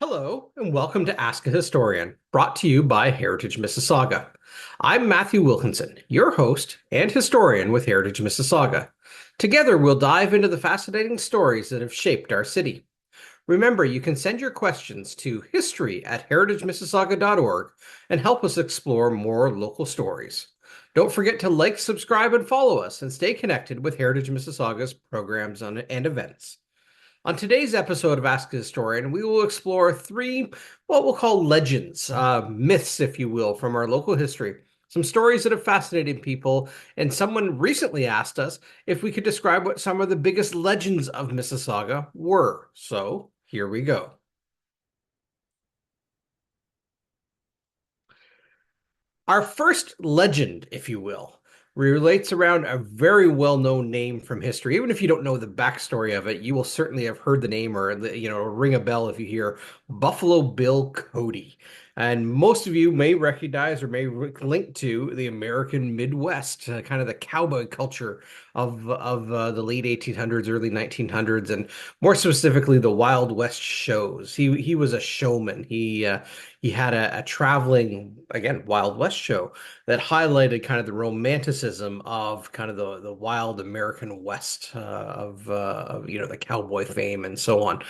Hello, and welcome to Ask a Historian, brought to you by Heritage Mississauga. I'm Matthew Wilkinson, your host and historian with Heritage Mississauga. Together, we'll dive into the fascinating stories that have shaped our city. Remember, you can send your questions to history@heritagemississauga.org and help us explore more local stories. Don't forget to like, subscribe, and follow us, and stay connected with Heritage Mississauga's programs and events. On today's episode of Ask a Historian, we will explore three, what we'll call legends, myths, if you will, from our local history. Some stories that have fascinated people, and someone recently asked us if we could describe what some of the biggest legends of Mississauga were. So here we go. Our first legend, if you will, relates around a very well-known name from history. Even if you don't know the backstory of it, you will certainly have heard the name or ring a bell if you hear Buffalo Bill Cody. And most of you may recognize or may link to the American Midwest, kind of the cowboy culture of the late 1800s, early 1900s, and more specifically the Wild West shows. He was a showman. He had a traveling, again, Wild West show that highlighted kind of the romanticism of kind of the wild American West of the cowboy fame and so on.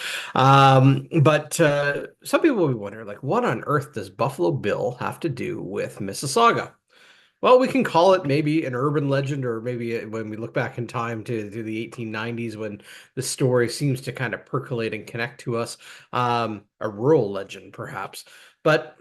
But some people will be wondering, like, what on earth does Buffalo Bill have to do with Mississauga? Well, we can call it maybe an urban legend, or maybe when we look back in time to the 1890s when the story seems to kind of percolate and connect to us, a rural legend, perhaps. But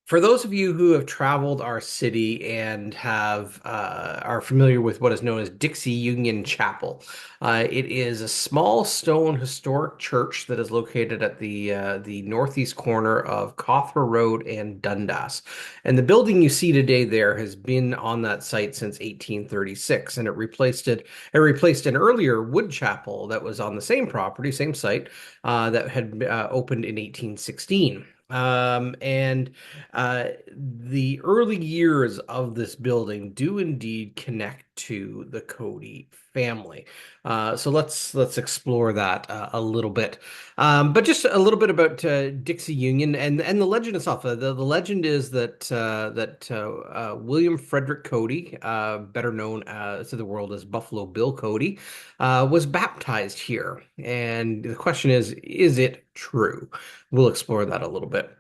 for those of you who have traveled our city and have are familiar with what is known as Dixie Union Chapel, it is a small stone historic church that is located at the northeast corner of Cawthra Road and Dundas. And the building you see today there has been on that site since 1836, and it replaced an earlier wood chapel that was on the same property, same site, that had opened in 1816. And the early years of this building do indeed connect to the Cody family. So let's explore that a little bit. But just a little bit about Dixie Union and the legend itself. The legend is that William Frederick Cody, better known to the world as Buffalo Bill Cody, was baptized here. And the question is it true? We'll explore that a little bit.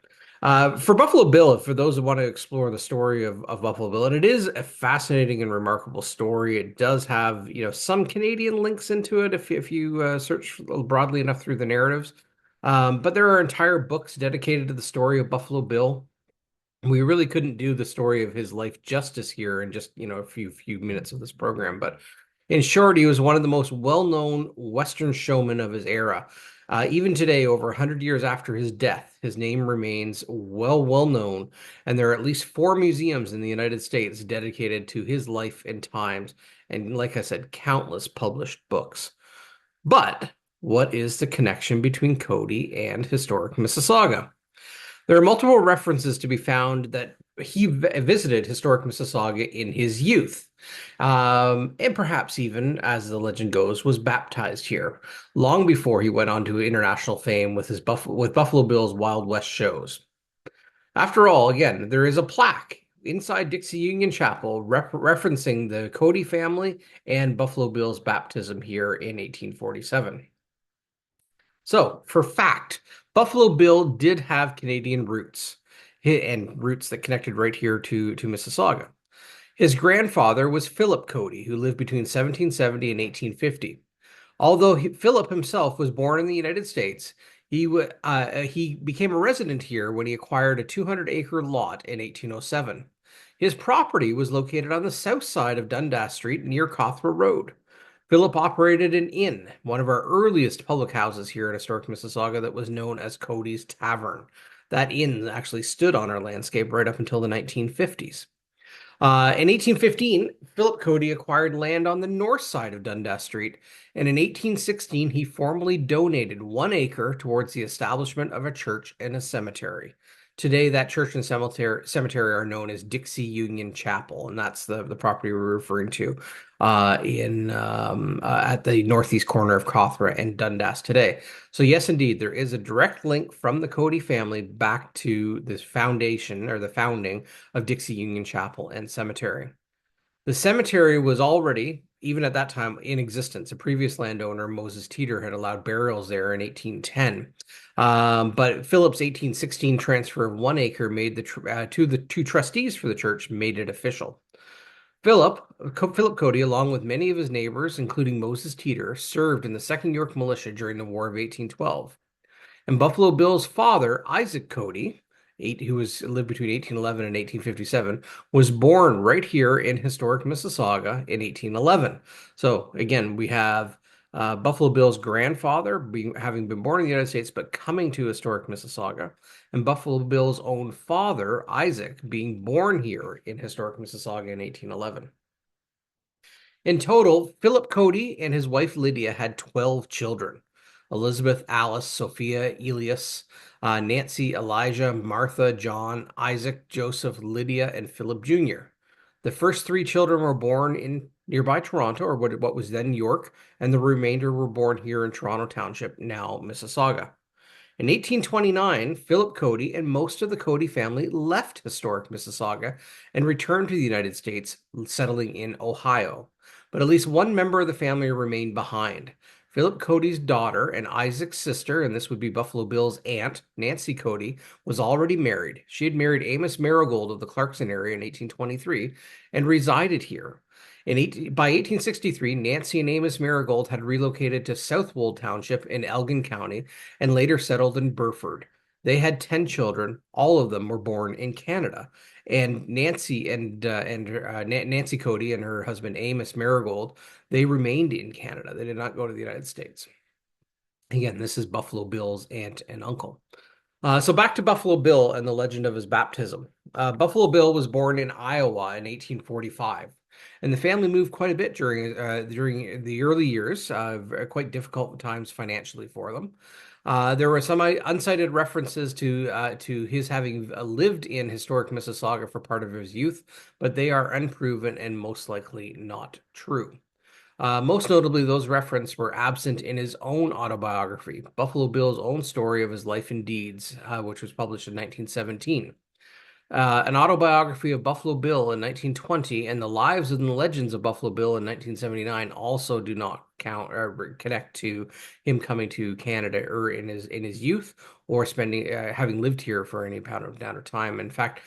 For Buffalo Bill, for those who want to explore the story of Buffalo Bill, and it is a fascinating and remarkable story. It does have, some Canadian links into it if you search broadly enough through the narratives. But there are entire books dedicated to the story of Buffalo Bill. We really couldn't do the story of his life justice here in just, a few minutes of this program. But in short, he was one of the most well-known Western showmen of his era. Even today, over 100 years after his death, his name remains well known, and there are at least four museums in the United States dedicated to his life and times, and like I said, countless published books. But what is the connection between Cody and historic Mississauga? There are multiple references to be found that he visited historic Mississauga in his youth, and perhaps even, as the legend goes, was baptized here long before he went on to international fame with with Buffalo Bill's Wild West shows. After all, again, there is a plaque inside Dixie Union Chapel referencing the Cody family and Buffalo Bill's baptism here in 1847. So, for fact, Buffalo Bill did have Canadian roots, and roots that connected right here to Mississauga. His grandfather was Philip Cody, who lived between 1770 and 1850. Although Philip himself was born in the United States, he became a resident here when he acquired a 200-acre lot in 1807. His property was located on the south side of Dundas Street near Cawthra Road. Philip operated an inn, one of our earliest public houses here in historic Mississauga, that was known as Cody's Tavern. That inn actually stood on our landscape right up until the 1950s. In 1815, Philip Cody acquired land on the north side of Dundas Street, and in 1816, he formally donated 1 acre towards the establishment of a church and a cemetery. Today, that church and cemetery are known as Dixie Union Chapel, and that's the property we're referring to in at the northeast corner of Cawthra and Dundas today. So yes, indeed, there is a direct link from the Cody family back to this foundation or the founding of Dixie Union Chapel and Cemetery. The cemetery was already, even at that time, in existence. A previous landowner, Moses Teeter, had allowed burials there in 1810. But Philip's 1816 transfer of 1 acre made to the two trustees for the church made it official. Philip Cody, along with many of his neighbors, including Moses Teeter, served in the Second York Militia during the War of 1812. And Buffalo Bill's father, Isaac Cody, who lived between 1811 and 1857, was born right here in historic Mississauga in 1811. So again, we have Buffalo Bill's grandfather having been born in the United States, but coming to historic Mississauga, and Buffalo Bill's own father, Isaac, being born here in historic Mississauga in 1811. In total, Philip Cody and his wife Lydia had 12 children. Elizabeth, Alice, Sophia, Elias, Nancy, Elijah, Martha, John, Isaac, Joseph, Lydia, and Philip Jr. The first three children were born in nearby Toronto, or what was then York, and the remainder were born here in Toronto Township, now Mississauga. In 1829, Philip Cody and most of the Cody family left historic Mississauga and returned to the United States, settling in Ohio. But at least one member of the family remained behind. Philip Cody's daughter and Isaac's sister, and this would be Buffalo Bill's aunt, Nancy Cody, was already married. She had married Amos Marigold of the Clarkson area in 1823 and resided here. By 1863, Nancy and Amos Marigold had relocated to Southwold Township in Elgin County and later settled in Burford. They had 10 children. All of them were born in Canada. And Nancy Cody and her husband Amos Marigold, they remained in Canada. They did not go to the United States. Again, this is Buffalo Bill's aunt and uncle. So back to Buffalo Bill and the legend of his baptism. Buffalo Bill was born in Iowa in 1845, and the family moved quite a bit during the early years, quite difficult times financially for them. There were some uncited references to his having lived in historic Mississauga for part of his youth, but they are unproven and most likely not true. Most notably, those references were absent in his own autobiography, Buffalo Bill's own story of his life and deeds, which was published in 1917. An autobiography of Buffalo Bill in 1920 and the lives and the legends of Buffalo Bill in 1979 also do not count or connect to him coming to Canada or in his youth or spending having lived here for any amount of time. In fact,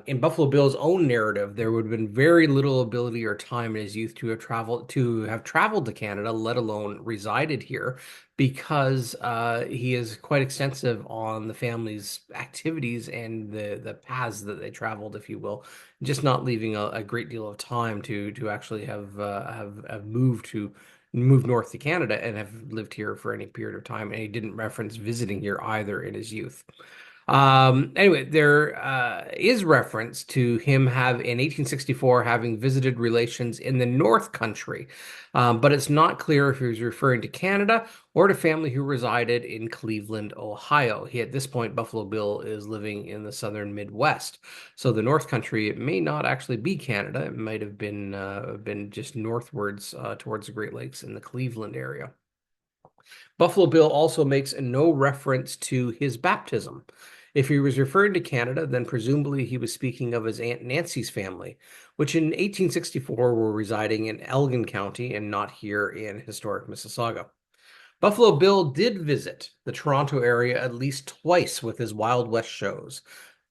in Buffalo Bill's own narrative, there would have been very little ability or time in his youth to have traveled to Canada, let alone resided here, because he is quite extensive on the family's activities and the paths that they traveled, if you will, just not leaving a great deal of time to actually have moved north to Canada and have lived here for any period of time. And he didn't reference visiting here either in his youth. Anyway, there is reference to him in 1864 having visited relations in the North Country, but it's not clear if he was referring to Canada or to family who resided in Cleveland, Ohio. At this point, Buffalo Bill is living in the southern Midwest, so the North Country, it may not actually be Canada. It might have been just northwards towards the Great Lakes in the Cleveland area. Buffalo Bill also makes no reference to his baptism. If he was referring to Canada, then presumably he was speaking of his Aunt Nancy's family, which in 1864 were residing in Elgin County and not here in historic Mississauga. Buffalo Bill did visit the Toronto area at least twice with his Wild West shows,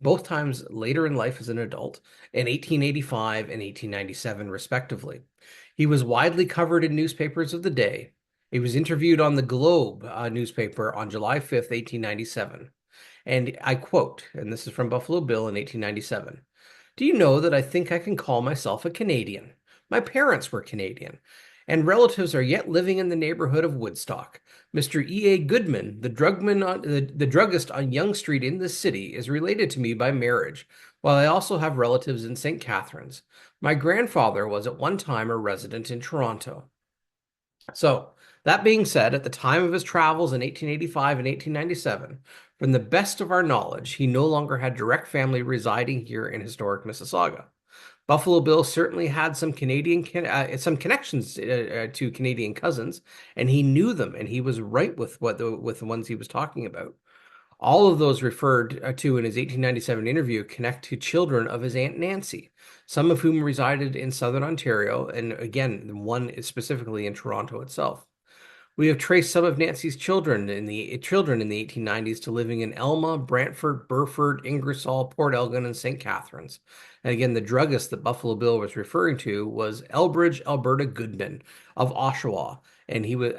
both times later in life as an adult, in 1885 and 1897, respectively. He was widely covered in newspapers of the day. He was interviewed on the Globe newspaper on July 5th, 1897. And I quote, and this is from Buffalo Bill in 1897. "Do you know that I think I can call myself a Canadian? My parents were Canadian, and relatives are yet living in the neighborhood of Woodstock. Mr. E.A. Goodman, the druggist on Yonge Street in this city, is related to me by marriage, while I also have relatives in St. Catharines. My grandfather was at one time a resident in Toronto." So, that being said, at the time of his travels in 1885 and 1897, From the best of our knowledge, he no longer had direct family residing here in historic Mississauga. Buffalo Bill certainly had some connections to Canadian cousins, and he knew them, and he was right with with the ones he was talking about. All of those referred to in his 1897 interview connect to children of his Aunt Nancy, some of whom resided in southern Ontario, and again, one is specifically in Toronto itself. We have traced some of Nancy's children in the 1890s to living in Elma, Brantford, Burford, Ingersoll, Port Elgin, and St. Catharines. And again, the druggist that Buffalo Bill was referring to was Elbridge Alberta Goodman of Oshawa, and he was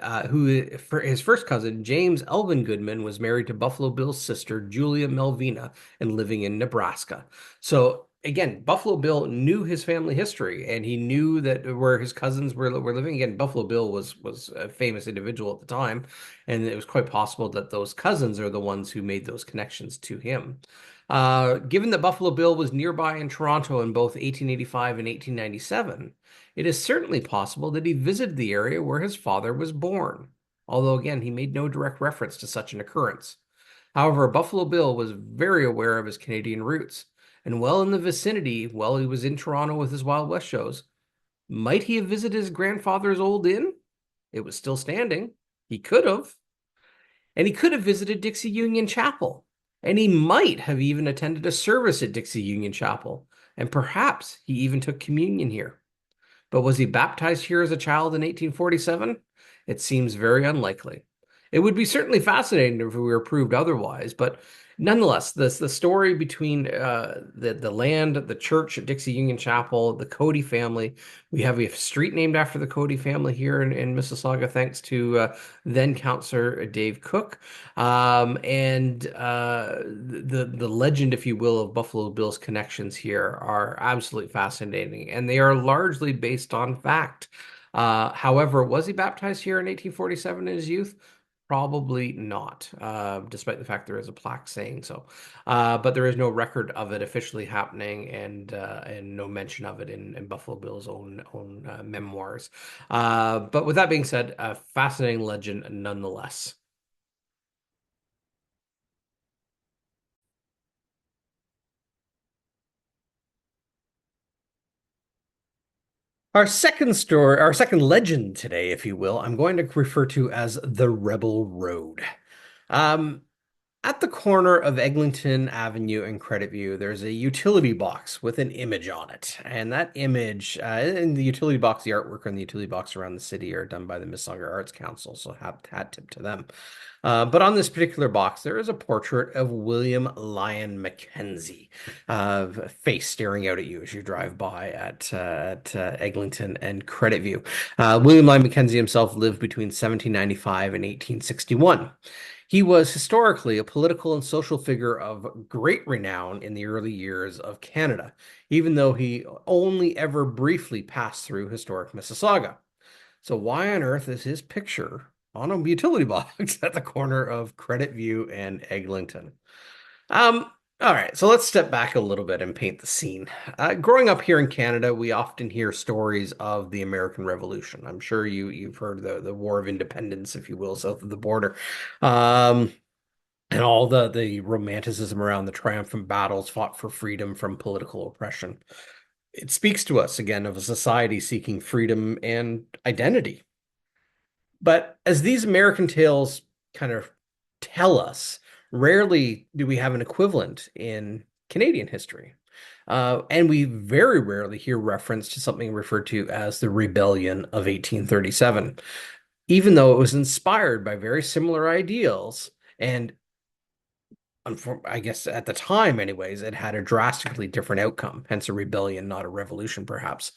for his first cousin James Elvin Goodman was married to Buffalo Bill's sister Julia Melvina and living in Nebraska. So again, Buffalo Bill knew his family history, and he knew that where his cousins were living. Again, Buffalo Bill was a famous individual at the time, and it was quite possible that those cousins are the ones who made those connections to him. Given that Buffalo Bill was nearby in Toronto in both 1885 and 1897, it is certainly possible that he visited the area where his father was born, although again, he made no direct reference to such an occurrence. However, Buffalo Bill was very aware of his Canadian roots, and well in the vicinity while he was in Toronto with his Wild West shows. Might he have visited his grandfather's old inn? It was still standing. He could have. And he could have visited Dixie Union Chapel. And he might have even attended a service at Dixie Union Chapel. And perhaps he even took communion here. But was he baptized here as a child in 1847? It seems very unlikely. It would be certainly fascinating if we were proved otherwise, but nonetheless, the story between the land, the church at Dixie Union Chapel, the Cody family. We have a street named after the Cody family here in Mississauga, thanks to then Councillor Dave Cook, and the legend, if you will, of Buffalo Bill's connections here are absolutely fascinating, and they are largely based on fact. However, was he baptized here in 1847 in his youth? Probably not, despite the fact there is a plaque saying so. But there is no record of it officially happening, and no mention of it in Buffalo Bill's own memoirs. But with that being said, a fascinating legend nonetheless. Our second legend today, if you will, I'm going to refer to as the Rebel Road. Um, At the corner of Eglinton Avenue and Credit View, there's a utility box with an image on it. And that image, in the utility box, the artwork on the utility box around the city are done by the Mississauga Arts Council, so hat tip to them. But on this particular box, there is a portrait of William Lyon Mackenzie, face staring out at you as you drive by at Eglinton and Credit View. William Lyon Mackenzie himself lived between 1795 and 1861. He was historically a political and social figure of great renown in the early years of Canada, even though he only ever briefly passed through historic Mississauga. So why on earth is his picture on a utility box at the corner of Credit View and Eglinton? Um, all right, so let's step back a little bit and paint the scene. Growing up here in Canada, we often hear stories of the American Revolution. I'm sure you've heard the War of Independence, if you will, south of the border. Um, and all the romanticism around the triumphant battles fought for freedom from political oppression. It speaks to us again of a society seeking freedom and identity. But as these American tales kind of tell us, rarely do we have an equivalent in Canadian history. And we very rarely hear reference to something referred to as the Rebellion of 1837, even though it was inspired by very similar ideals. And I guess at the time, anyways, it had a drastically different outcome, hence a rebellion, not a revolution, perhaps.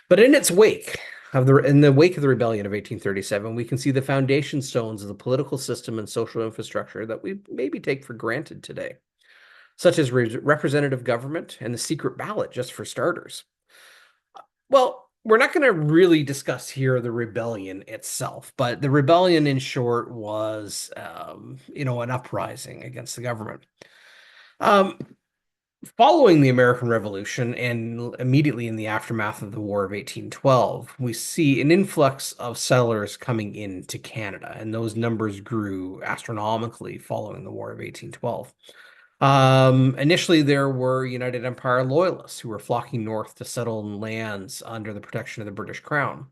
But in the wake of the rebellion of 1837, we can see the foundation stones of the political system and social infrastructure that we maybe take for granted today, such as representative government and the secret ballot, just for starters. Well, we're not going to really discuss here the rebellion itself, but the rebellion, in short, was, an uprising against the government. Um, Following the American Revolution and immediately in the aftermath of the War of 1812, we see an influx of settlers coming into Canada, and those numbers grew astronomically following the War of 1812. Initially, there were United Empire Loyalists who were flocking north to settle in lands under the protection of the British Crown.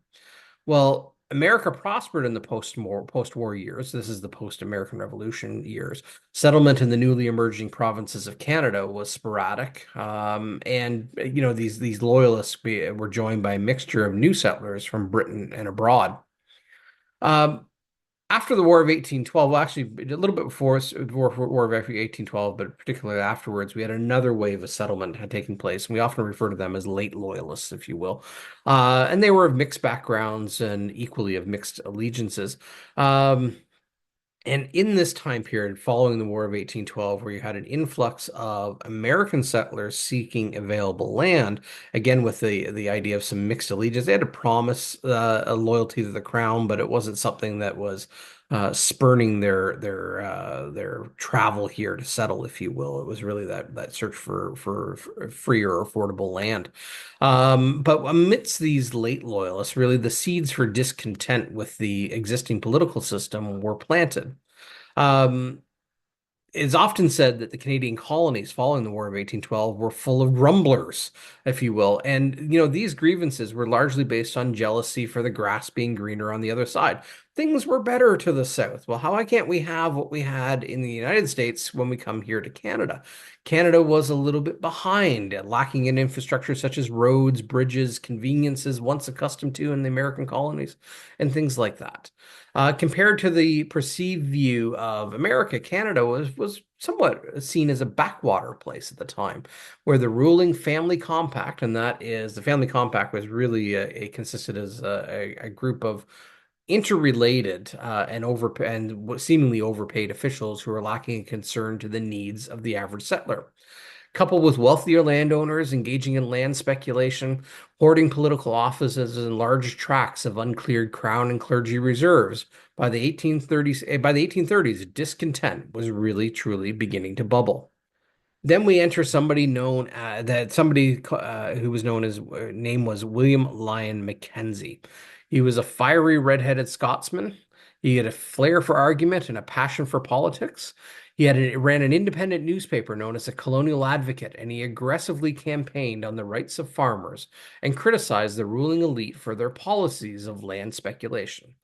Well, America prospered in the post-war years. This is the post-American Revolution years. Settlement in the newly emerging provinces of Canada was sporadic, and these loyalists were joined by a mixture of new settlers from Britain and abroad. Um, After the War of 1812, well, actually a little bit before War of 1812, but particularly afterwards, we had another wave of settlement had taken place, and we often refer to them as late loyalists, if you will. And they were of mixed backgrounds and equally of mixed allegiances. Um, and in this time period, following the War of 1812, where you had an influx of American settlers seeking available land, again with the idea of some mixed allegiance, they had to promise a loyalty to the crown, but it wasn't something that was spurning their travel here to settle, if you will. It was really that search for free or affordable land. But amidst these late loyalists, really the seeds for discontent with the existing political system were planted. Um, it's often said that the Canadian colonies following the War of 1812 were full of grumblers, if you will. And, these grievances were largely based on jealousy for the grass being greener on the other side. Things were better to the south. Well, why can't we have what we had in the United States when we come here to Canada? Canada was a little bit behind, lacking in infrastructure such as roads, bridges, conveniences once accustomed to in the American colonies, and things like that. Compared to the perceived view of America, Canada was somewhat seen as a backwater place at the time, where the ruling family compact, and that is the family compact was really consisted as a group of interrelated and seemingly overpaid officials who are lacking a concern to the needs of the average settler. Coupled with wealthier landowners engaging in land speculation, hoarding political offices and large tracts of uncleared crown and clergy reserves, by the 1830s, discontent was really truly beginning to bubble. Then we enter somebody known that somebody who was known as name was William Lyon Mackenzie. He was a fiery red-headed Scotsman. He had a flair for argument and a passion for politics. Ran an independent newspaper known as a Colonial Advocate, and he aggressively campaigned on the rights of farmers and criticized the ruling elite for their policies of land speculation.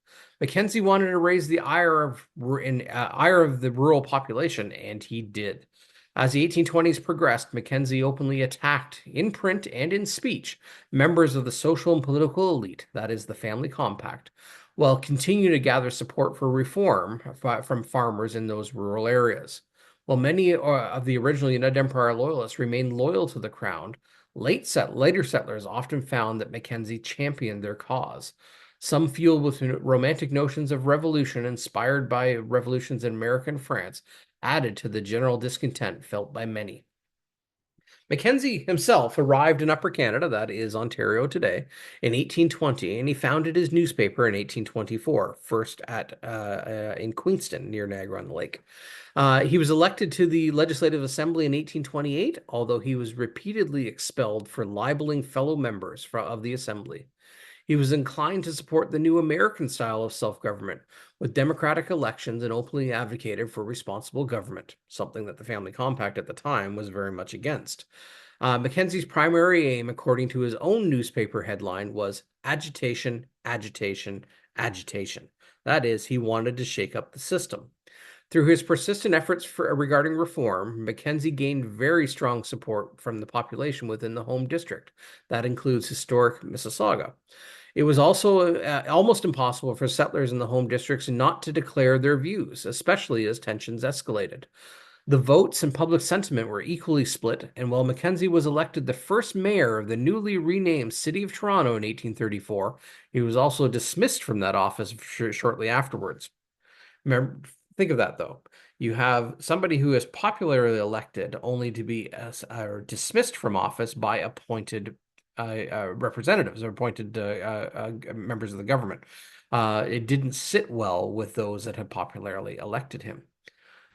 Mackenzie wanted to raise the ire of the rural population, and he did. As the 1820s progressed, Mackenzie openly attacked, in print and in speech, members of the social and political elite, that is, the family compact, while continuing to gather support for reform from farmers in those rural areas. While many of the original United Empire Loyalists remained loyal to the crown, later settlers often found that Mackenzie championed their cause. Some fueled with romantic notions of revolution inspired by revolutions in America and France added to the general discontent felt by many. Mackenzie himself arrived in Upper Canada, that is Ontario today, in 1820, and he founded his newspaper in 1824, first in Queenston near Niagara-on-the-Lake. He was elected to the Legislative Assembly in 1828, although he was repeatedly expelled for libeling fellow members of the Assembly. He was inclined to support the new American style of self-government, with democratic elections, and openly advocated for responsible government, something that the Family Compact at the time was very much against. Mackenzie's primary aim, according to his own newspaper headline, was agitation, agitation, agitation. That is, he wanted to shake up the system. Through his persistent efforts regarding reform, Mackenzie gained very strong support from the population within the home district. That includes historic Mississauga. It was also almost impossible for settlers in the home districts not to declare their views, especially as tensions escalated. The votes and public sentiment were equally split, and while Mackenzie was elected the first mayor of the newly renamed City of Toronto in 1834, he was also dismissed from that office shortly afterwards. Remember, think of that though. You have somebody who is popularly elected only to be dismissed from office by appointed representatives or appointed members of the government. It didn't sit well with those that had popularly elected him.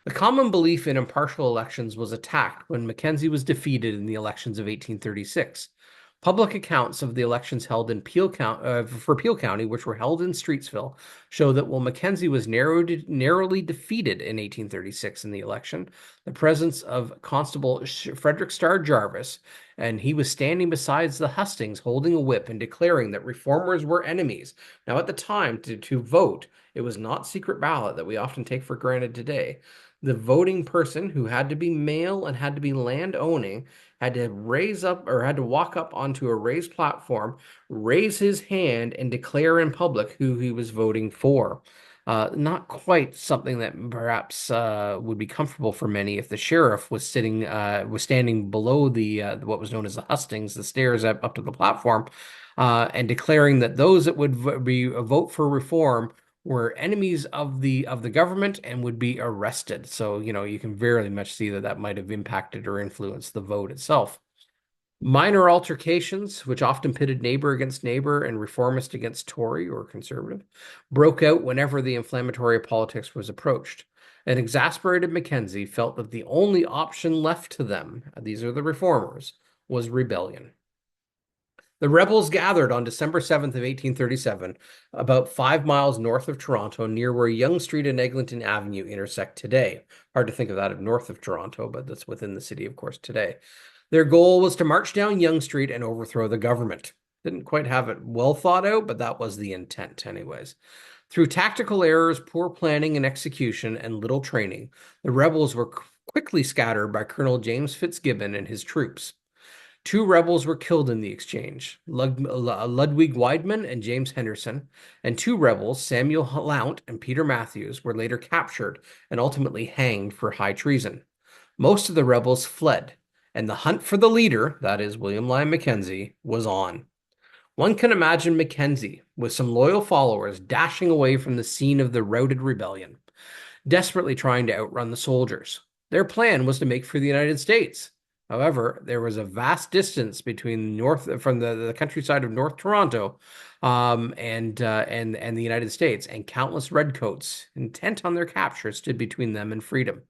The common belief in impartial elections was attacked when Mackenzie was defeated in the elections of 1836. Public accounts of the elections held in for Peel County, which were held in Streetsville, show that while Mackenzie was narrowly defeated in 1836 in the election, the presence of Constable Frederick Starr Jarvis, and he was standing beside the hustings holding a whip and declaring that reformers were enemies. Now, at the time, to vote, it was not secret ballot that we often take for granted today. The voting person, who had to be male and had to be land owning, had to had to walk up onto a raised platform, raise his hand, and declare in public who he was voting for. Not quite something that perhaps would be comfortable for many if the sheriff was standing below the what was known as the hustings, the stairs up to the platform, and declaring that those that would vote for reform were enemies of the government and would be arrested. So, you can very much see that that might have impacted or influenced the vote itself. Minor altercations, which often pitted neighbor against neighbor and reformist against Tory or conservative, broke out whenever the inflammatory politics was approached. An exasperated Mackenzie felt that the only option left to them, these are the reformers, was rebellion. The rebels gathered on December 7th of 1837, about 5 miles north of Toronto, near where Yonge Street and Eglinton Avenue intersect today. Hard to think of that north of Toronto, but that's within the city, of course, today. Their goal was to march down Yonge Street and overthrow the government. Didn't quite have it well thought out, but that was the intent anyways. Through tactical errors, poor planning and execution, and little training, the rebels were quickly scattered by Colonel James Fitzgibbon and his troops. 2 rebels were killed in the exchange, Ludwig Weidman and James Henderson, and 2 rebels, Samuel Lount and Peter Matthews, were later captured and ultimately hanged for high treason. Most of the rebels fled, and the hunt for the leader, that is William Lyon Mackenzie, was on. One can imagine Mackenzie, with some loyal followers, dashing away from the scene of the routed rebellion, desperately trying to outrun the soldiers. Their plan was to make for the United States. However, there was a vast distance between from the countryside of North Toronto, and the United States, and countless redcoats, intent on their capture, stood between them and freedom.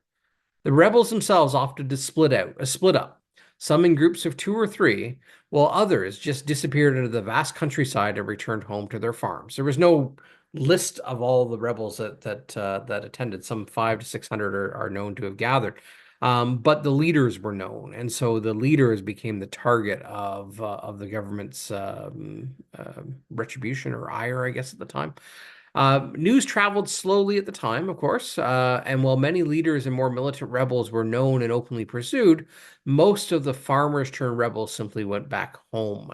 The rebels themselves opted to split up, some in groups of 2 or 3, while others just disappeared into the vast countryside and returned home to their farms. There was no list of all the rebels that attended. Some 500 to 600 are known to have gathered. But the leaders were known, and so the leaders became the target of the government's retribution or ire, I guess, at the time. News traveled slowly at the time, of course, and while many leaders and more militant rebels were known and openly pursued, most of the farmers turned rebels simply went back home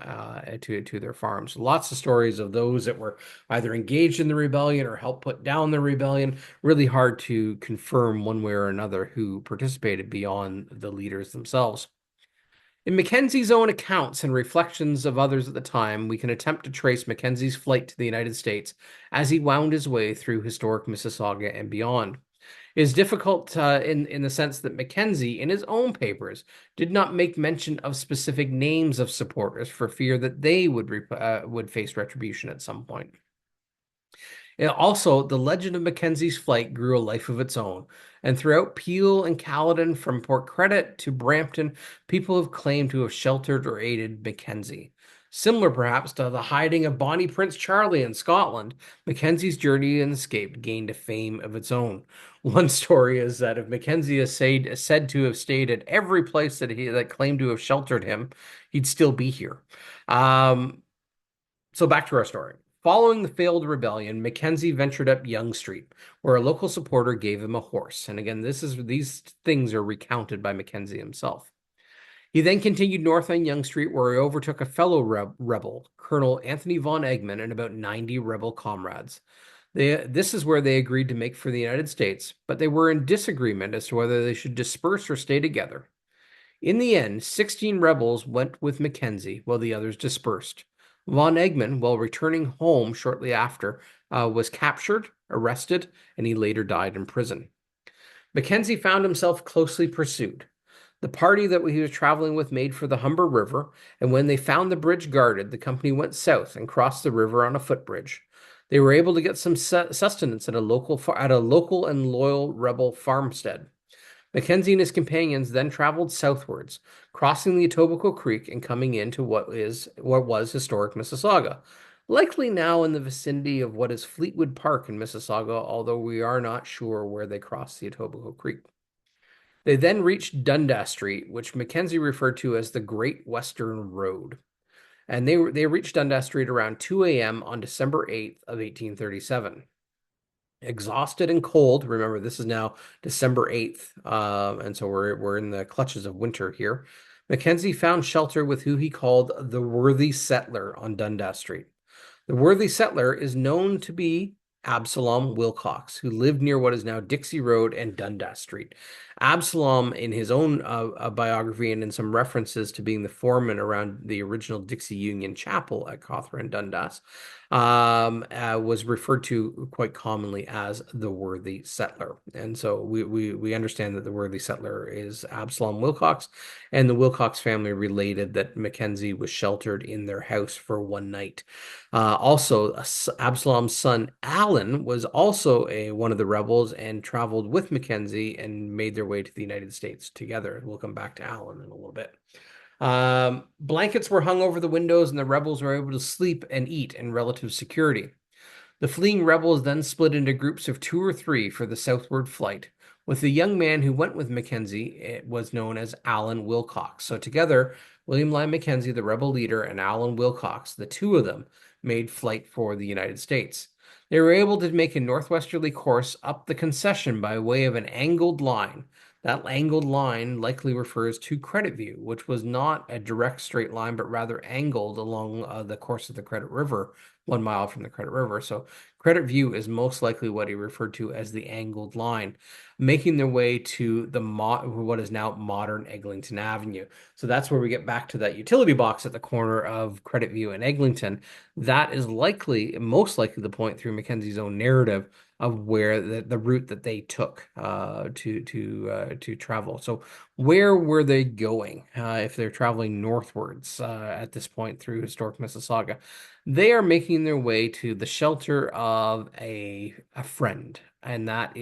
to their farms. Lots of stories of those that were either engaged in the rebellion or helped put down the rebellion. Really hard to confirm one way or another who participated beyond the leaders themselves. In Mackenzie's own accounts and reflections of others at the time, we can attempt to trace Mackenzie's flight to the United States as he wound his way through historic Mississauga and beyond. It is difficult in the sense that Mackenzie, in his own papers, did not make mention of specific names of supporters for fear that they would face retribution at some point. Also, the legend of Mackenzie's flight grew a life of its own, and throughout Peel and Caledon, from Port Credit to Brampton, people have claimed to have sheltered or aided Mackenzie. Similar, perhaps, to the hiding of Bonnie Prince Charlie in Scotland, Mackenzie's journey and escape gained a fame of its own. One story is that if Mackenzie is said to have stayed at every place that claimed to have sheltered him, he'd still be here. So back to our story. Following the failed rebellion, Mackenzie ventured up Yonge Street, where a local supporter gave him a horse. And again, these things are recounted by Mackenzie himself. He then continued north on Yonge Street, where he overtook a fellow rebel, Colonel Anthony von Egmont, and about 90 rebel comrades. This is where they agreed to make for the United States, but they were in disagreement as to whether they should disperse or stay together. In the end, 16 rebels went with Mackenzie, while the others dispersed. Von Egmont, while returning home shortly after, was captured, arrested, and he later died in prison. Mackenzie found himself closely pursued. The party that he was traveling with made for the Humber River, and when they found the bridge guarded, the company went south and crossed the river on a footbridge. They were able to get some sustenance at a local and loyal rebel farmstead. Mackenzie and his companions then traveled southwards, crossing the Etobicoke Creek and coming into what was historic Mississauga, likely now in the vicinity of what is Fleetwood Park in Mississauga, although we are not sure where they crossed the Etobicoke Creek. They then reached Dundas Street, which Mackenzie referred to as the Great Western Road. And they reached Dundas Street around 2 a.m. on December 8th of 1837. Exhausted and cold, remember this is now December 8th, and so we're in the clutches of winter here. Mackenzie found shelter with who he called the worthy settler on Dundas Street. The worthy settler is known to be Absalom Wilcox, who lived near what is now Dixie Road and Dundas Street. Absalom, in his own biography and in some references to being the foreman around the original Dixie Union Chapel at Cawthra and Dundas, was referred to quite commonly as the worthy settler. And so we understand that the worthy settler is Absalom Wilcox, and the Wilcox family related that Mackenzie was sheltered in their house for one night. Also, Absalom's son Alan was also one of the rebels and traveled with Mackenzie and made their way to the United States together. We'll come back to Alan in a little bit. Blankets were hung over the windows, and the rebels were able to sleep and eat in relative security. The fleeing rebels then split into groups of 2 or 3 for the southward flight, with the young man who went with Mackenzie. It was known as Alan Wilcox. So together, William Lyon Mackenzie, the rebel leader, and Alan Wilcox, the two of them, made flight for the United States. They were able to make a northwesterly course up the concession by way of an angled line. That angled line likely refers to Credit View, which was not a direct straight line, but rather angled along the course of the Credit River, 1 mile from the Credit River. So Credit View is most likely what he referred to as the angled line, making their way to what is now modern Eglinton Avenue. So that's where we get back to that utility box at the corner of Credit View and Eglinton. That is most likely the point through Mackenzie's own narrative of where the route that they took to travel. So where were they going if they're traveling northwards at this point through historic Mississauga? They are making their way to the shelter of a friend, and that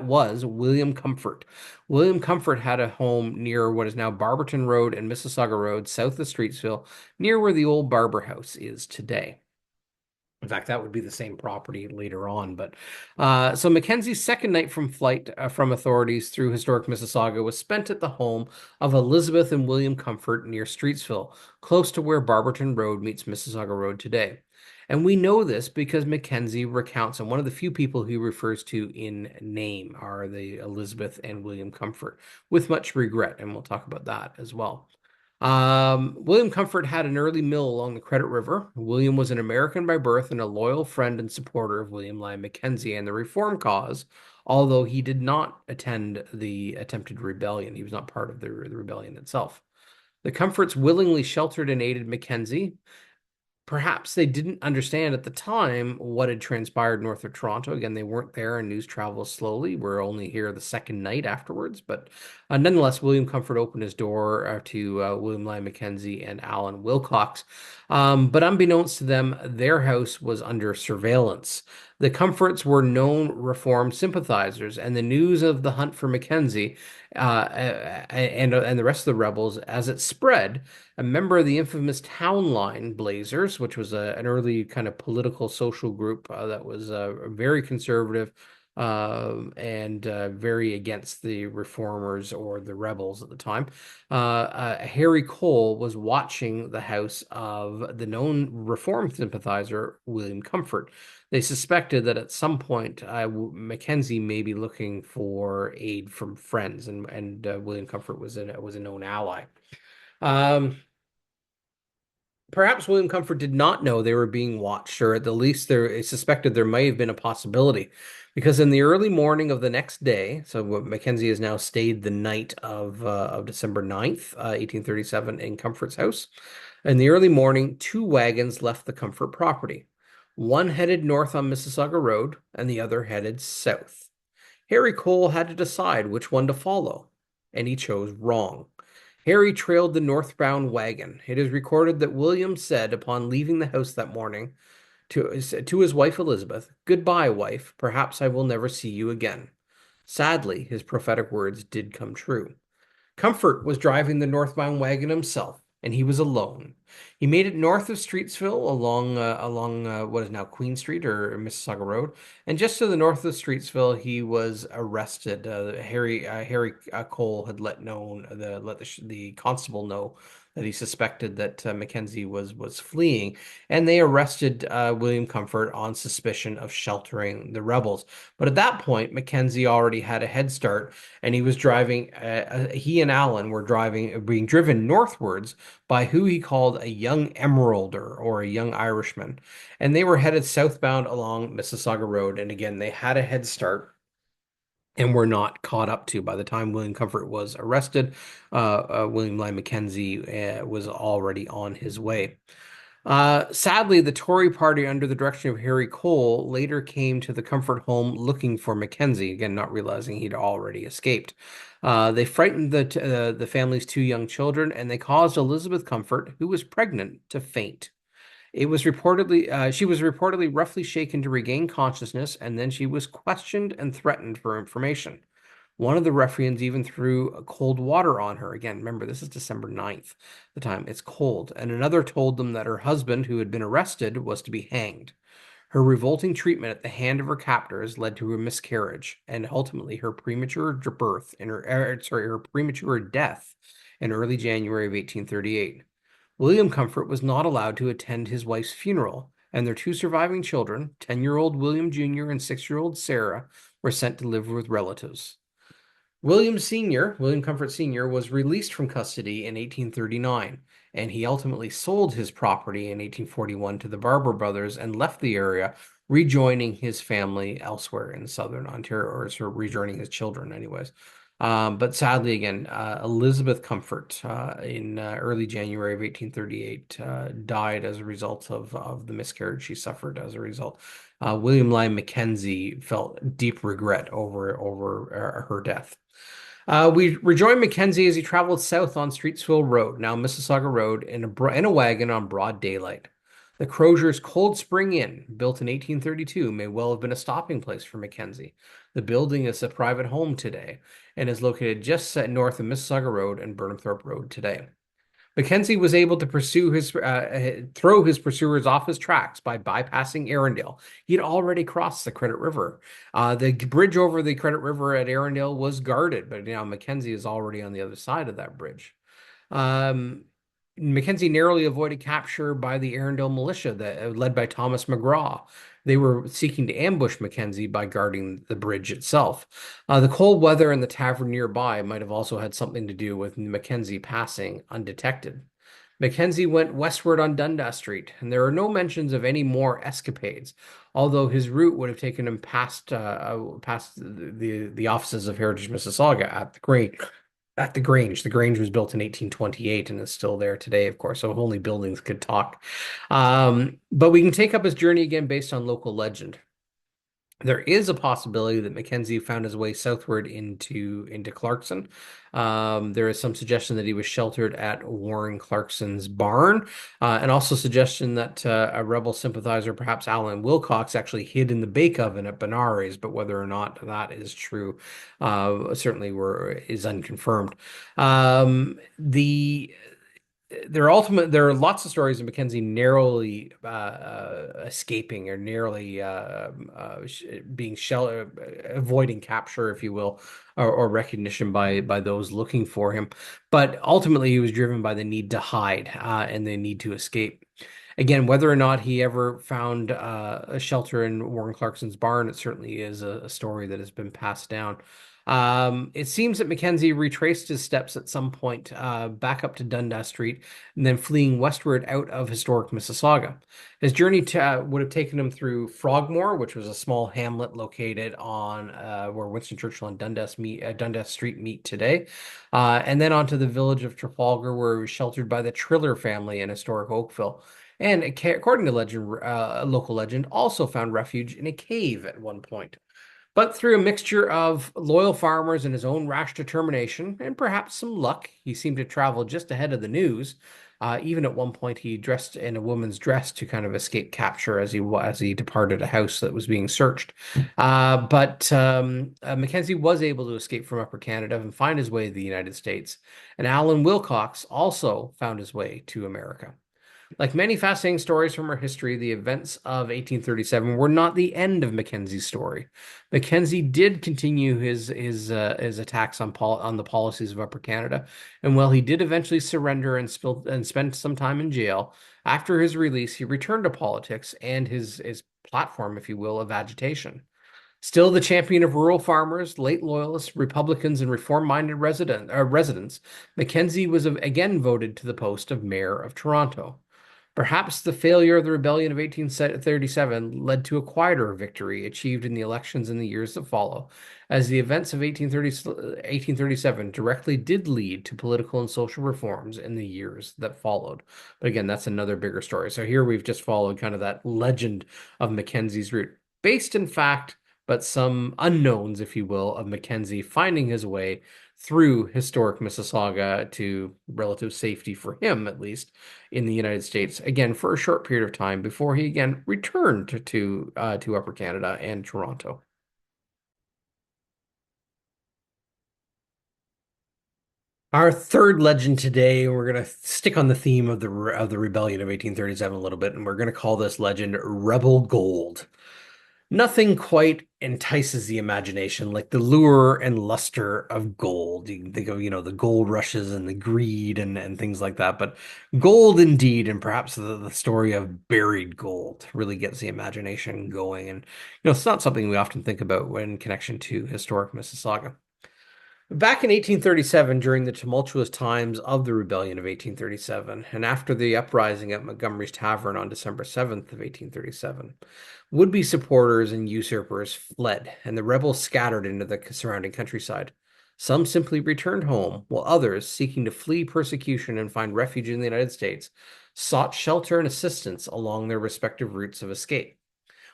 was William Comfort. William Comfort had a home near what is now Barberton Road and Mississauga Road, south of Streetsville, near where the old Barber House is today. In fact, that would be the same property later on. But so Mackenzie's second night from flight from authorities through historic Mississauga was spent at the home of Elizabeth and William Comfort near Streetsville, close to where Barberton Road meets Mississauga Road today. And we know this because Mackenzie recounts, and one of the few people he refers to in name are the Elizabeth and William Comfort, with much regret, and we'll talk about that as well. William Comfort had an early mill along the Credit River. William was an American by birth and a loyal friend and supporter of William Lyon Mackenzie and the Reform cause, although he did not attend the attempted rebellion. He was not part of the rebellion itself. The Comforts willingly sheltered and aided Mackenzie. Perhaps they didn't understand at the time what had transpired north of Toronto. Again, they weren't there, and news travels slowly. We're only here the second night afterwards. But nonetheless, William Comfort opened his door to William Lyon Mackenzie and Alan Wilcox. But unbeknownst to them, their house was under surveillance. The Comforts were known Reform sympathizers, and the news of the hunt for Mackenzie and the rest of the rebels, as it spread, a member of the infamous Town Line Blazers, which was an early kind of political social group that was very conservative and very against the reformers or the rebels at the time. Harry Cole was watching the house of the known Reform sympathizer, William Comfort. They suspected that at some point Mackenzie may be looking for aid from friends, and William Comfort was a known ally. Perhaps William Comfort did not know they were being watched, or at the least they suspected there may have been a possibility, because in the early morning of the next day, so Mackenzie has now stayed the night of December 9th, 1837 in Comfort's house. In the early morning, 2 wagons left the Comfort property. One headed north on Mississauga Road, and the other headed south. Harry Cole had to decide which one to follow, and he chose wrong. Harry trailed the northbound wagon. It is recorded that William said upon leaving the house that morning, To his wife Elizabeth, "Goodbye, wife. Perhaps I will never see you again." Sadly, his prophetic words did come true. Comfort was driving the northbound wagon himself, and he was alone. He made it north of Streetsville along what is now Queen Street or Mississauga Road, and just to the north of Streetsville, he was arrested. Harry Cole had let the constable know that he suspected that Mackenzie was fleeing, and they arrested William Comfort on suspicion of sheltering the rebels. But at that point, Mackenzie already had a head start, and he was driving. He and Allen were being driven northwards by who he called a young emeralder or a young Irishman, and they were headed southbound along Mississauga Road. And again, they had a head start and were not caught up to by the time William Comfort was arrested. William Lyon Mackenzie was already on his way. Sadly, the Tory party, under the direction of Harry Cole, later came to the Comfort home looking for Mackenzie, again, not realizing he'd already escaped. They frightened the family's two young children, and they caused Elizabeth Comfort, who was pregnant, to faint. She was reportedly roughly shaken to regain consciousness, and then she was questioned and threatened for information. One of the ruffians even threw cold water on her. Again, remember, this is December 9th, the time it's cold. And another told them that her husband, who had been arrested, was to be hanged. Her revolting treatment at the hand of her captors led to a miscarriage and ultimately her her premature death in early January of 1838. William Comfort was not allowed to attend his wife's funeral, and their two surviving children, 10-year-old William Jr. and 6-year-old Sarah, were sent to live with relatives. William Comfort Sr., was released from custody in 1839, and he ultimately sold his property in 1841 to the Barber brothers and left the area, rejoining his family elsewhere in southern Ontario, or sort of rejoining his children, anyways. But sadly, again, Elizabeth Comfort in early January of 1838 died as a result of the miscarriage she suffered as a result. William Lyon Mackenzie felt deep regret over her death. We rejoined Mackenzie as he traveled south on Streetsville Road, now Mississauga Road, in a wagon on broad daylight. The Crozier's Cold Spring Inn, built in 1832, may well have been a stopping place for Mackenzie. The building is a private home today and is located just north of Mississauga Road and Burnhamthorpe Road today. Mackenzie was able to throw his pursuers off his tracks by bypassing Arundel. He had already crossed the Credit River. The bridge over the Credit River at Arundel was guarded, but now Mackenzie is already on the other side of that bridge. Mackenzie narrowly avoided capture by the Arundel militia led by Thomas McGraw. They were seeking to ambush Mackenzie by guarding the bridge itself. The cold weather and the tavern nearby might have also had something to do with Mackenzie passing undetected. Mackenzie went westward on Dundas Street, and there are no mentions of any more escapades, although his route would have taken him past the offices of Heritage Mississauga at the Grange. The Grange was built in 1828 and is still there today, of course, so only buildings could talk. But we can take up his journey again based on local legend. There is a possibility that Mackenzie found his way southward into Clarkson. There is some suggestion that he was sheltered at Warren Clarkson's barn, and also suggestion that a rebel sympathizer, perhaps Alan Wilcox, actually hid in the bake oven at Benares, but whether or not that is true certainly is unconfirmed. There are lots of stories of Mackenzie narrowly escaping or narrowly avoiding capture, if you will, or recognition by those looking for him. But ultimately, he was driven by the need to hide and the need to escape. Again, whether or not he ever found a shelter in Warren Clarkson's barn, it certainly is a story that has been passed down. It seems that Mackenzie retraced his steps at some point back up to Dundas Street and then fleeing westward out of historic Mississauga. His journey would have taken him through Frogmore, which was a small hamlet located on where Winston Churchill and Dundas Street meet today, and then onto the village of Trafalgar, where he was sheltered by the Triller family in historic Oakville. And according to local legend, also found refuge in a cave at one point. But through a mixture of loyal farmers and his own rash determination, and perhaps some luck, he seemed to travel just ahead of the news, Even at one point, he dressed in a woman's dress to kind of escape capture as he departed a house that was being searched. But Mackenzie was able to escape from Upper Canada and find his way to the United States. And Alan Wilcox also found his way to America. Like many fascinating stories from our history, the events of 1837 were not the end of Mackenzie's story. Mackenzie did continue his attacks on the policies of Upper Canada, and while he did eventually surrender and spent some time in jail, after his release, he returned to politics and his platform, if you will, of agitation. Still the champion of rural farmers, late loyalists, Republicans, and reform-minded residents, Mackenzie was again voted to the post of mayor of Toronto. Perhaps the failure of the rebellion of 1837 led to a quieter victory achieved in the elections in the years that follow, as the events of 1837 directly did lead to political and social reforms in the years that followed. But again, that's another bigger story. So here we've just followed kind of that legend of Mackenzie's route, based in fact, but some unknowns, if you will, of Mackenzie finding his way through historic Mississauga to relative safety for him, at least, in the United States, again, for a short period of time before he again returned to Upper Canada and Toronto. Our third legend today, we're going to stick on the theme of the rebellion of 1837 a little bit, and we're going to call this legend Rebel Gold. Nothing quite entices the imagination like the lure and luster of gold. You can think of, the gold rushes and the greed and things like that. But gold indeed, and perhaps the story of buried gold really gets the imagination going. And, it's not something we often think about in connection to historic Mississauga. Back in 1837, during the tumultuous times of the Rebellion of 1837, and after the uprising at Montgomery's Tavern on December 7th of 1837, would-be supporters and usurpers fled, and the rebels scattered into the surrounding countryside. Some simply returned home, while others, seeking to flee persecution and find refuge in the United States, sought shelter and assistance along their respective routes of escape.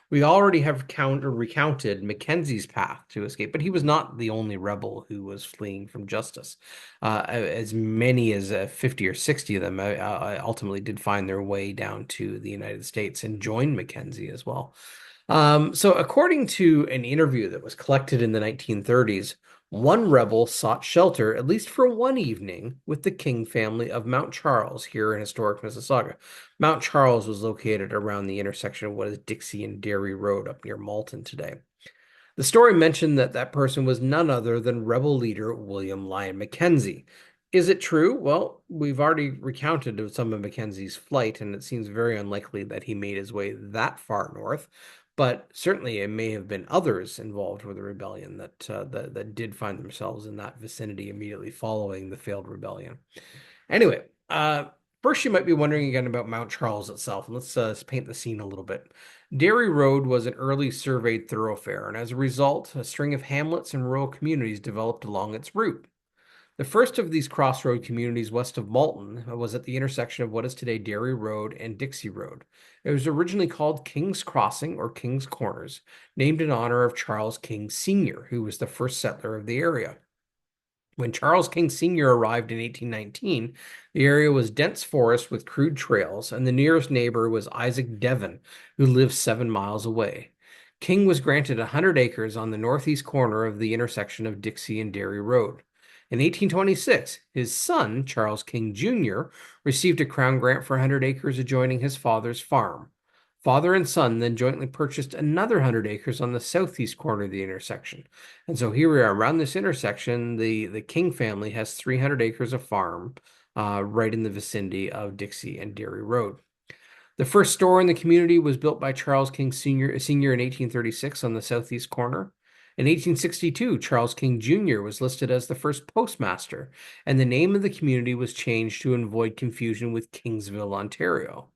We already have recounted Mackenzie's path to escape, but he was not the only rebel who was fleeing from justice. As many as 50 or 60 of them ultimately did find their way down to the United States and joined Mackenzie as well. So according to an interview that was collected in the 1930s, one rebel sought shelter, at least for one evening, with the King family of Mount Charles here in historic Mississauga. Mount Charles was located around the intersection of what is Dixie and Derry Road up near Malton today. The story mentioned that that person was none other than rebel leader William Lyon Mackenzie. Is it true? Well, we've already recounted some of Mackenzie's flight, and it seems very unlikely that he made his way that far north. But certainly, it may have been others involved with the rebellion that did find themselves in that vicinity immediately following the failed rebellion. Anyway, first you might be wondering again about Mount Charles itself, and let's paint the scene a little bit. Derry Road was an early surveyed thoroughfare, and as a result, a string of hamlets and rural communities developed along its route. The first of these crossroad communities west of Malton was at the intersection of what is today Derry Road and Dixie Road. It was originally called King's Crossing or King's Corners, named in honor of Charles King Sr., who was the first settler of the area. When Charles King Sr. arrived in 1819, the area was dense forest with crude trails, and the nearest neighbor was Isaac Devon, who lived 7 miles away. King was granted 100 acres on the northeast corner of the intersection of Dixie and Derry Road. In 1826, his son, Charles King Jr., received a crown grant for 100 acres adjoining his father's farm. Father and son then jointly purchased another 100 acres on the southeast corner of the intersection. And so here we are around this intersection. The King family has 300 acres of farm right in the vicinity of Dixie and Derry Road. The first store in the community was built by Charles King Sr. in 1836 on the southeast corner. In 1862, Charles King Jr. was listed as the first postmaster, and the name of the community was changed to avoid confusion with Kingsville, Ontario.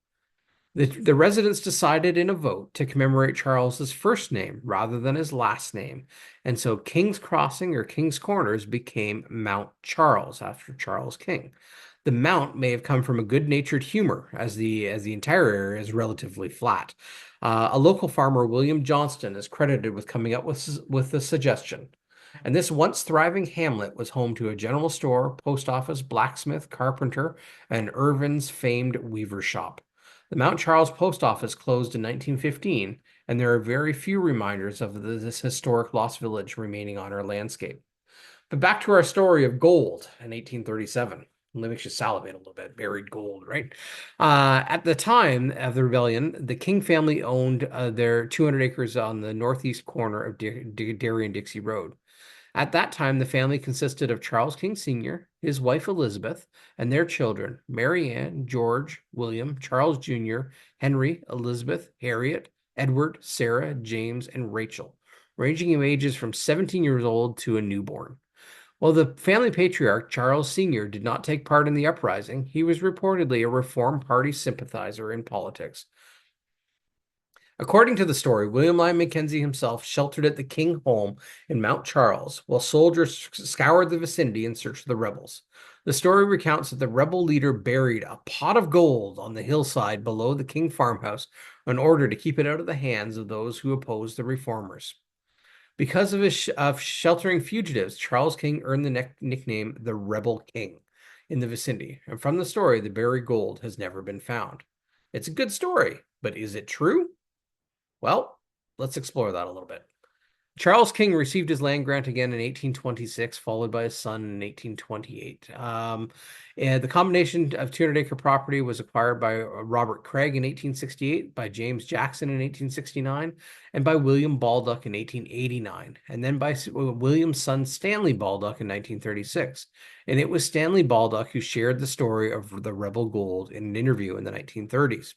The residents decided in a vote to commemorate Charles's first name rather than his last name, and so King's Crossing or King's Corners became Mount Charles after Charles King. The mount may have come from a good-natured humor, as the entire area is relatively flat. A local farmer, William Johnston, is credited with coming up with the suggestion. And this once thriving hamlet was home to a general store, post office, blacksmith, carpenter, and Irvin's famed weaver shop. The Mount Charles post office closed in 1915, and there are very few reminders of this historic lost village remaining on our landscape. But back to our story of gold in 1837. That makes you salivate a little bit. Buried gold, right? At the time of the rebellion, the King family owned their 200 acres on the northeast corner of Darien-Dixie Road. At that time, the family consisted of Charles King Sr., his wife Elizabeth, and their children, Mary Ann, George, William, Charles Jr., Henry, Elizabeth, Harriet, Edward, Sarah, James, and Rachel, ranging in ages from 17 years old to a newborn. While the family patriarch, Charles Sr., did not take part in the uprising, he was reportedly a Reform Party sympathizer in politics. According to the story, William Lyon Mackenzie himself sheltered at the King home in Mount Charles while soldiers scoured the vicinity in search of the rebels. The story recounts that the rebel leader buried a pot of gold on the hillside below the King farmhouse in order to keep it out of the hands of those who opposed the reformers. Because of sheltering fugitives, Charles King earned the nickname the Rebel King in the vicinity. And from the story, the buried gold has never been found. It's a good story, but is it true? Well, let's explore that a little bit. Charles King received his land grant again in 1826, followed by his son in 1828. And the combination of 200-acre property was acquired by Robert Craig in 1868, by James Jackson in 1869, and by William Baldock in 1889, and then by William's son Stanley Baldock in 1936. And it was Stanley Baldock who shared the story of the rebel gold in an interview in the 1930s.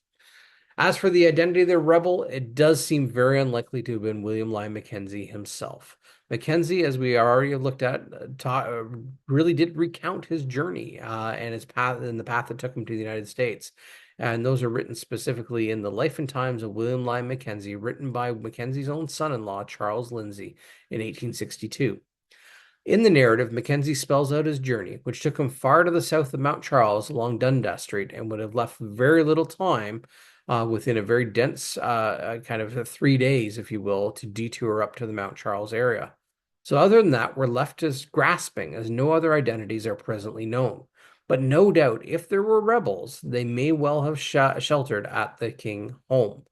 As for the identity of the rebel, it does seem very unlikely to have been William Lyon Mackenzie himself. Mackenzie, as we already looked at, really did recount his journey and his path and the path that took him to the United States. And those are written specifically in The Life and Times of William Lyon Mackenzie, written by Mackenzie's own son-in-law, Charles Lindsay, in 1862. In the narrative, Mackenzie spells out his journey, which took him far to the south of Mount Charles along Dundas Street and would have left very little time within a very dense kind of 3 days, if you will, to detour up to the Mount Charles area. So other than that, we're left as grasping, as no other identities are presently known. But no doubt, if there were rebels, they may well have sheltered at the King home.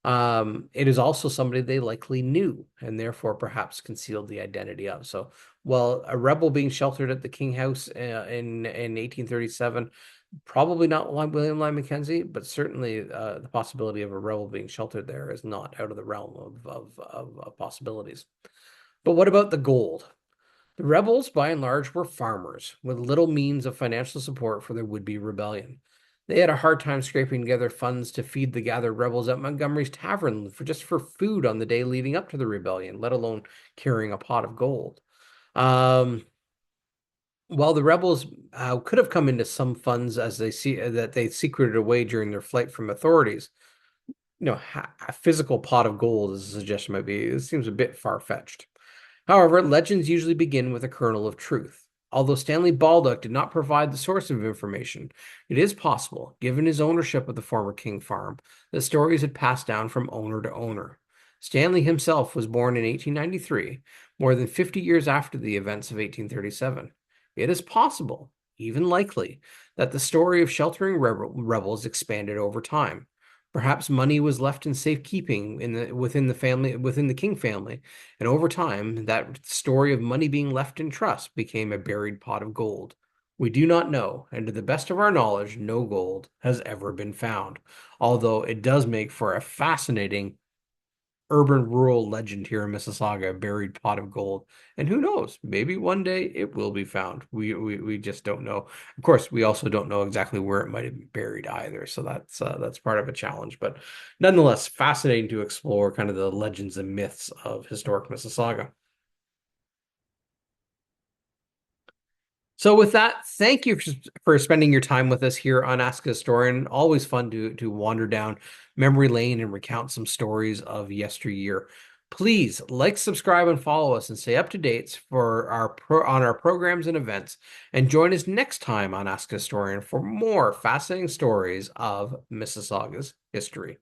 It is also somebody they likely knew and therefore perhaps concealed the identity of. So, while a rebel being sheltered at the King house in 1837, probably not William Lyon Mackenzie, but certainly the possibility of a rebel being sheltered there is not out of the realm of possibilities. But what about the gold? The rebels, by and large, were farmers with little means of financial support for their would-be rebellion. They had a hard time scraping together funds to feed the gathered rebels at Montgomery's Tavern for food on the day leading up to the rebellion, let alone carrying a pot of gold. While the rebels could have come into some funds as they secreted away during their flight from authorities, a physical pot of gold, as a suggestion might be, it seems a bit far-fetched. However, legends usually begin with a kernel of truth. Although Stanley Baldock did not provide the source of information, it is possible, given his ownership of the former King farm, that stories had passed down from owner to owner. Stanley himself was born in 1893, more than 50 years after the events of 1837. It is possible, even likely, that the story of sheltering rebels expanded over time. Perhaps money was left in safekeeping within the King family, and over time, that story of money being left in trust became a buried pot of gold. We do not know, and to the best of our knowledge, no gold has ever been found, although it does make for a fascinating urban rural legend here in Mississauga, a buried pot of gold. And who knows, maybe one day it will be found. We just don't know. Of course, we also don't know exactly where it might have been buried either. So that's part of a challenge, but nonetheless, fascinating to explore kind of the legends and myths of historic Mississauga. So with that, thank you for spending your time with us here on Ask a Historian. Always fun to wander down memory lane and recount some stories of yesteryear. Please like, subscribe, and follow us and stay up to date for on our programs and events. And join us next time on Ask a Historian for more fascinating stories of Mississauga's history.